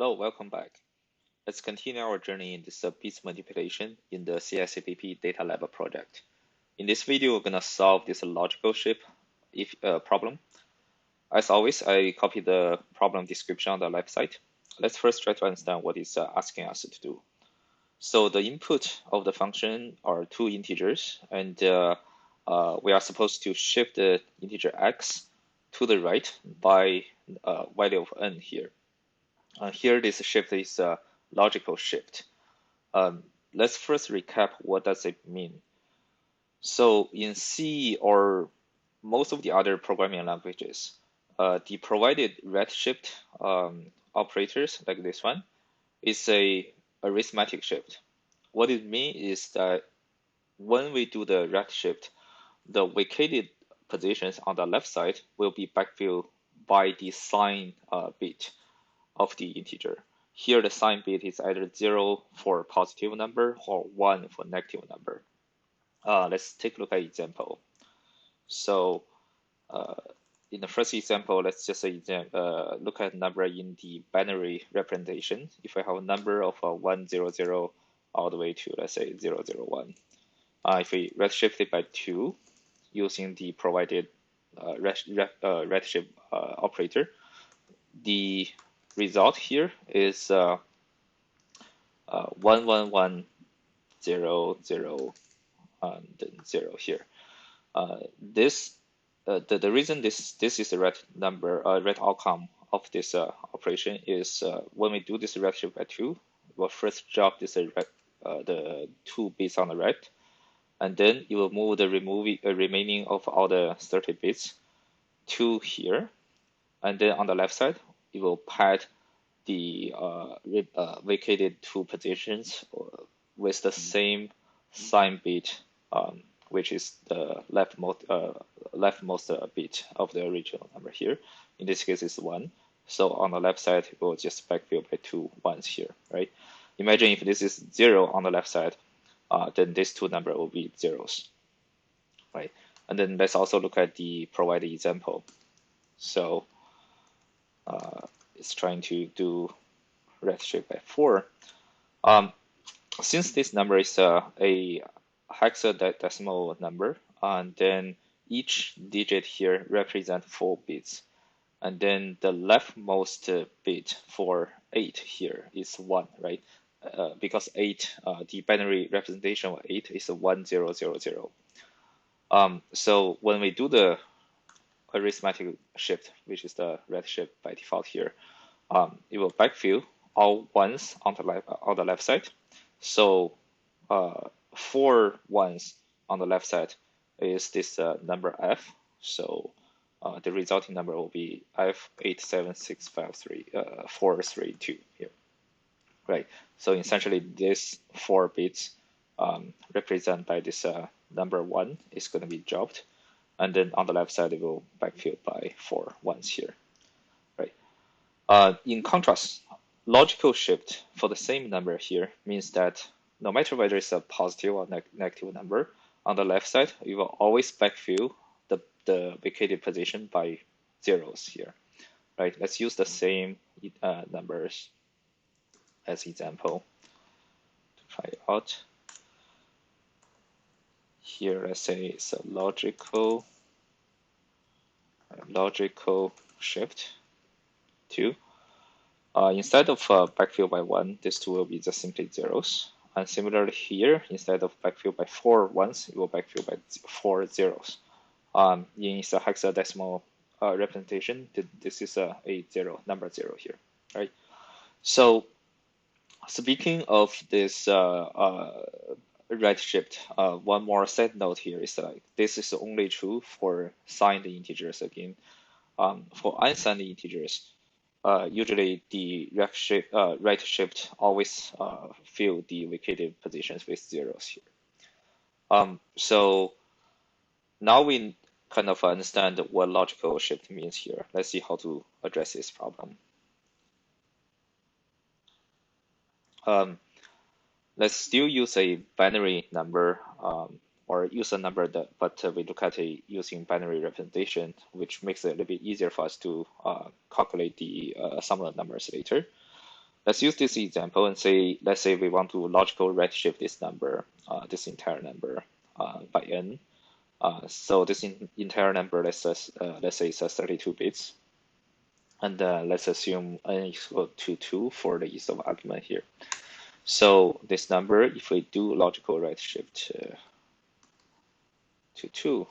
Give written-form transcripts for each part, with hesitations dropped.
Hello, welcome back. Let's continue our journey in this bits manipulation in the CSAPP datalab project. In this video, we're gonna solve this logical shift if problem. As always, I copy the problem description on the left side. Let's first try to understand what it's asking us to do. So the input of the function are two integers, and we are supposed to shift the integer x to the right by value of n here. Here, this shift is a logical shift. Let's first recap what does it mean. So in C or most of the other programming languages, the provided redshift operators like this one is a arithmetic shift. What it means is that when we do the redshift, the vacated positions on the left side will be backfilled by the sign bit of the integer. Here, the sign bit is either 0 for positive number or 1 for negative number. Let's take a look at example. So in the first example, let's just look at number in the binary representation. If I have a number of 100 all the way to, let's say, 001. If we redshift it by 2 using the provided redshift operator, the result here is 11100 and then 0 here. The reason this is a red number, red outcome of this operation is when we do this redshift by 2, we'll first drop this the 2 bits on the right, and then you will move the remaining of all the 30 bits to here, and then on the left side you will pad the vacated 2 positions with the same sign bit, which is the leftmost bit of the original number here. In this case, it's 1. So on the left side, we'll just backfill by 2 ones here, right? Imagine if this is 0 on the left side, then these 2 numbers will be zeros, right? And then let's also look at the provided example. So it's trying to do redshift by 4. Since this number is a hexadecimal number, and then each digit here represents 4 bits, and then the leftmost bit for 8 here is 1, right? Because 8, the binary representation of 8 is 1000. So when we do the arithmetic shift, which is the red shift by default here, it will backfill all ones on the left side. So 4 ones on the left side is this number f. So the resulting number will be f87653 here, right? So essentially, this 4 bits represented by this number 1 is going to be dropped, and then on the left side it will backfill by 4 ones here, right? In contrast, logical shift for the same number here means that no matter whether it's a positive or negative number, on the left side, you will always backfill the vacated position by zeros here, right? Let's use the same numbers as example to try it out. Here, let's say it's a logical shift 2. Instead of backfill by 1, this 2 will be just simply zeros. And similarly here, instead of backfill by 4 ones, it will backfill by 4 zeros. In its hexadecimal representation, this is a 0, number 0 here, right? So speaking of this redshift, one more side note here is that this is only true for signed integers again. For unsigned integers, usually the redshift always fill the vacated positions with zeros here. So now we kind of understand what logical shift means here. Let's see how to address this problem. Let's still use a binary number or use a number but we look at it using binary representation, which makes it a little bit easier for us to calculate the sum of the numbers later. let's use this example and say, let's say we want to logical redshift this number, this entire number by n. So this entire number, let's say it's 32 bits. And let's assume n is equal to 2 for the ease of argument here. So this number, if we do logical redshift to 2,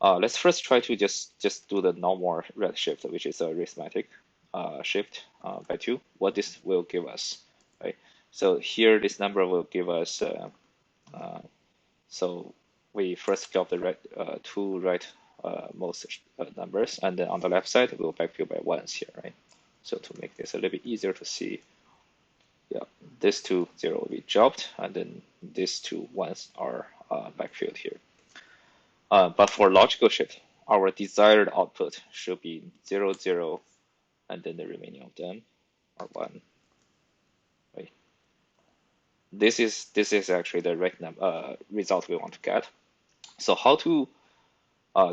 let's first try to just do the normal redshift, which is a arithmetic shift by 2. What this will give us, right? So here this number will give us. So we first got the two most numbers, and then on the left side we'll backfill by ones here, right? So to make this a little bit easier to see, yeah, this two 0 will be dropped, and then these two ones are backfilled here. But for logical shift, our desired output should be 0, 0, and then the remaining of them are 1. Right? This is actually the right result we want to get. So how to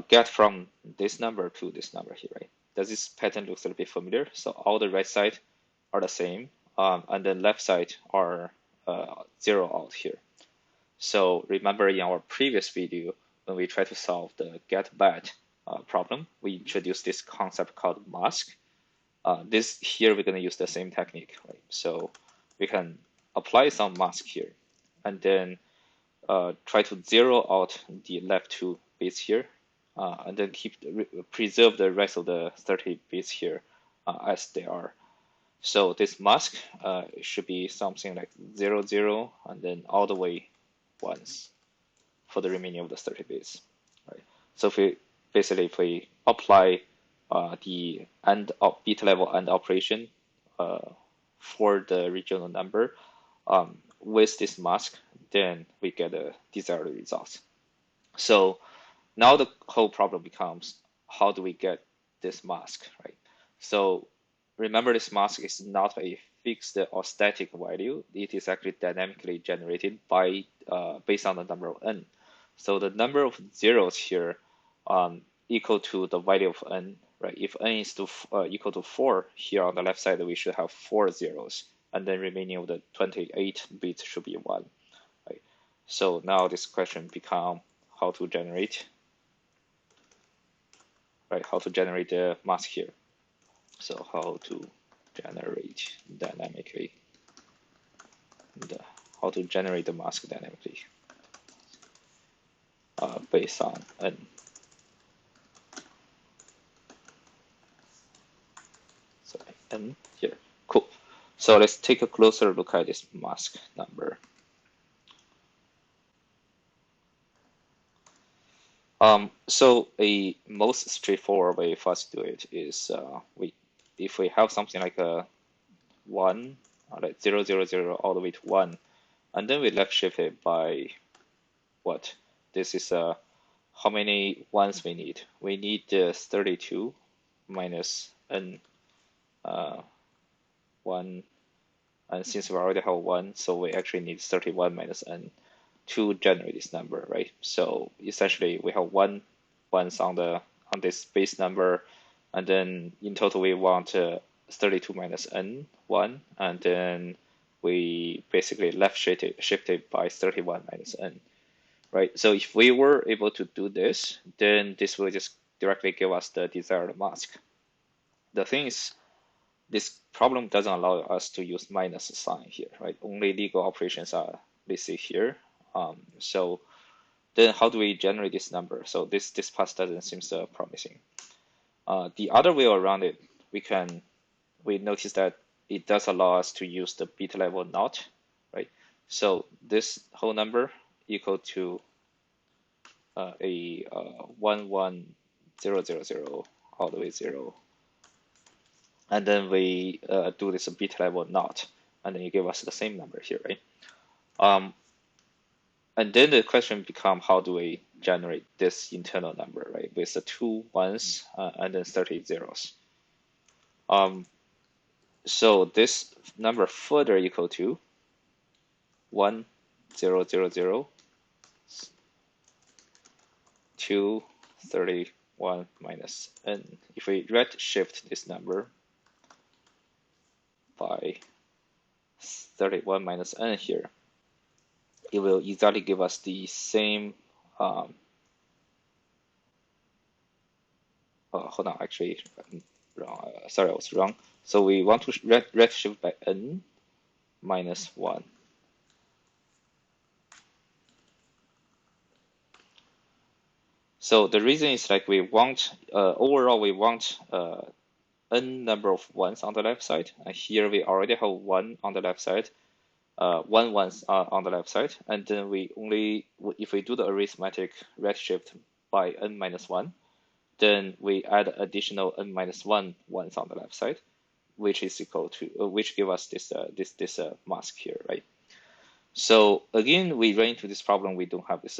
get from this number to this number here, right? Does this pattern look a little bit familiar? So all the right side are the same, and the left side are 0 out here. So remember in our previous video, when we try to solve the get bat problem, we introduced this concept called mask. This here we're going to use the same technique, right? So we can apply some mask here, and then try to 0 out the left 2 bits here, and then preserve the rest of the 30 bits here as they are. So this mask should be something like 0, 0, and then all the way ones for the remaining of the 30 bits. Right. So if we apply the bit level AND operation for the regional number with this mask, then we get the desired results. So now the whole problem becomes, how do we get this mask, right? So remember, this mask is not a fixed or static value. It is actually dynamically generated by based on the number of n. So the number of zeros here equal to the value of n, right? If n is equal to 4, here on the left side we should have 4 zeros, and then remaining of the 28 bits should be 1. Right? So now this question becomes how to generate, right? How to generate the mask here. So how to generate dynamically, how to generate the mask dynamically based on n. So n here, cool. So let's take a closer look at this mask number. So a most straightforward way for us to do it is if we have something like a 1, like 0, 0, 0 all the way to 1, and then we left shift it by what? This is how many ones we need? We need 32 minus n 1, and since we already have 1, so we actually need 31 minus n to generate this number, right? So essentially we have 1 ones on this base number, and then in total we want 32 minus n 1, and then we basically left shift it by 31 minus n, right? So if we were able to do this, then this will just directly give us the desired mask. The thing is, this problem doesn't allow us to use minus sign here, right? Only legal operations are listed here. So then how do we generate this number? So this path doesn't seem so promising. The other way around it, we notice that it does allow us to use the bit level not, right? So this whole number equal to a 1, 1, 0, 0, 0 all the way 0. And then we do this bit level not, and then you give us the same number here, right? And then the question becomes, how do we generate this internal number, right? With the 2 ones and then 30 zeros. So this number further equal to 1, 0, 0, 0, 2, 31 minus n. If we redshift this number by 31 minus n here, it will exactly give us the same. Hold on, actually, wrong. Sorry, I was wrong. So we want to redshift by n minus 1. So the reason is like we want, overall, we want n number of ones on the left side. And here we already have 1 on the left side, one ones on the left side. And then we only, if we do the arithmetic redshift by n minus 1, then we add additional n minus 1 ones on the left side, which is equal to, which give us this mask here, right? So again, we run into this problem. We don't have this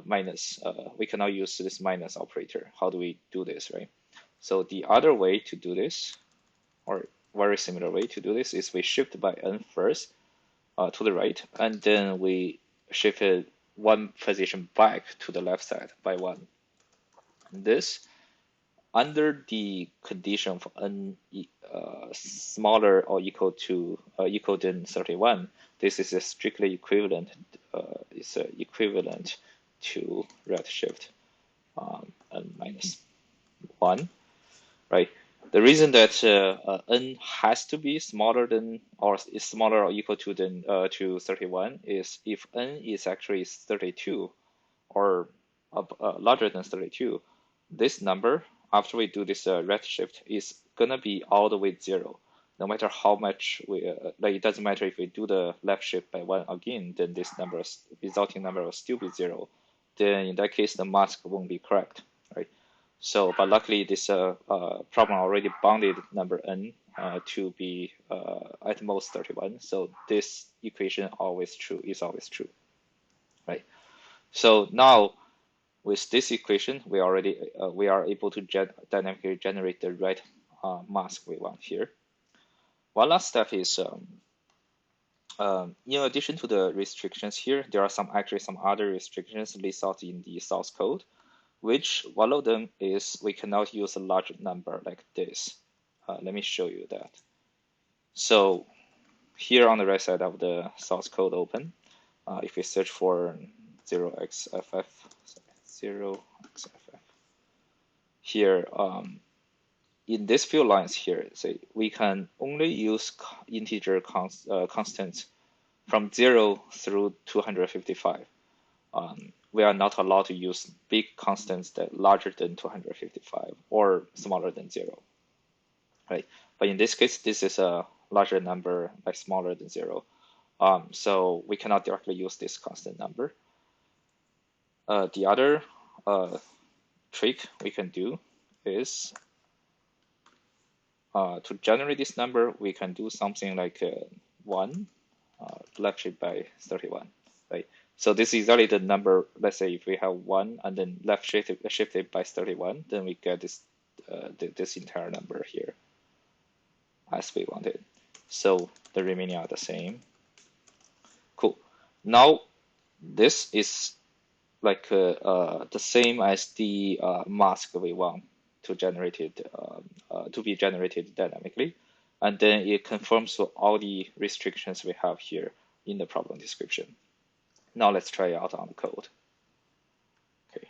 minus. We cannot use this minus operator. How do we do this, right? So the other way to do this, or very similar way to do this, is we shift by n first to the right, and then we shifted 1 position back to the left side by 1. This, under the condition of n smaller or equal than 31, this is a strictly equivalent. Is equivalent to redshift n minus 1, right? The reason that n has to be smaller than or is smaller or equal to 31 is if n is actually 32 or larger than 32, this number, after we do this redshift, is gonna be all the way 0. No matter how much we, like, it doesn't matter if we do the left shift by 1 again, then this number, resulting number will still be 0. Then in that case, the mask won't be correct, right? So, but luckily this problem already bounded number n to be at most 31. So this equation is always true, right? So now, with this equation, we are able to dynamically generate the right mask we want here. One last step is, in addition to the restrictions here, there are actually some other restrictions listed out in the source code, which one of them is we cannot use a large number like this. Let me show you that. So here on the right side of the source code open, if we search for 0xff, here, in this few lines here, say we can only use integer constants from 0 through 255. We are not allowed to use big constants that larger than 255 or smaller than 0, right? But in this case, this is a larger number, like smaller than 0. So we cannot directly use this constant number. The other trick we can do is to generate this number, we can do something like 1 left shift by 31, right? So this is exactly the number. Let's say if we have 1 and then left shifted by 31, then we get this this entire number here as we wanted. So the remaining are the same. Cool. Now this is like the same as the mask we want to generate it to be generated dynamically, and then it conforms to all the restrictions we have here in the problem description. Now let's try it out on the code. Okay,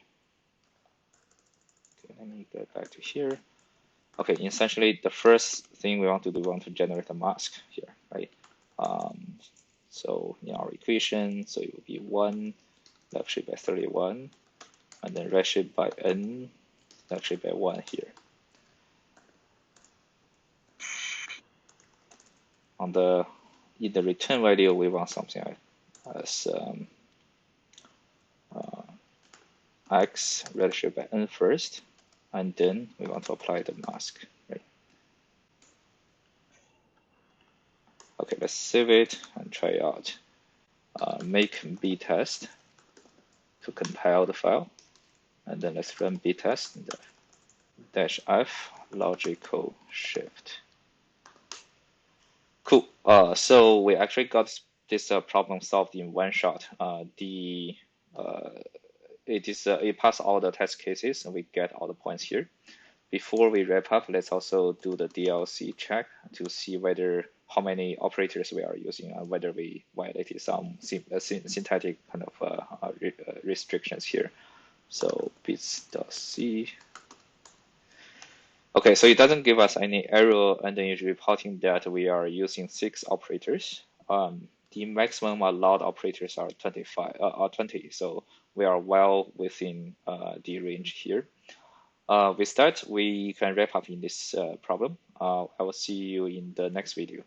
let me get back to here. Okay, essentially the first thing we want to do, we want to generate a mask here, right? So in our equation, so it will be 1 left shift by 31, and then right shift by n, left shift by 1 here. In the return value, we want something as x right shift by n first, and then we want to apply the mask, right? Okay, let's save it and try it out. Make btest to compile the file, and then let's run btest -f logical shift. Cool. So we actually got this problem solved in one shot. It passed all the test cases, and we get all the points here. Before we wrap up, let's also do the DLC check to see how many operators we are using and whether we violated some syntactic kind of restrictions here. So bits.c. Okay, so it doesn't give us any error, and then it's reporting that we are using 6 operators. The maximum allowed operators are 20, so we are well within the range here. With that, we can wrap up in this problem. I will see you in the next video.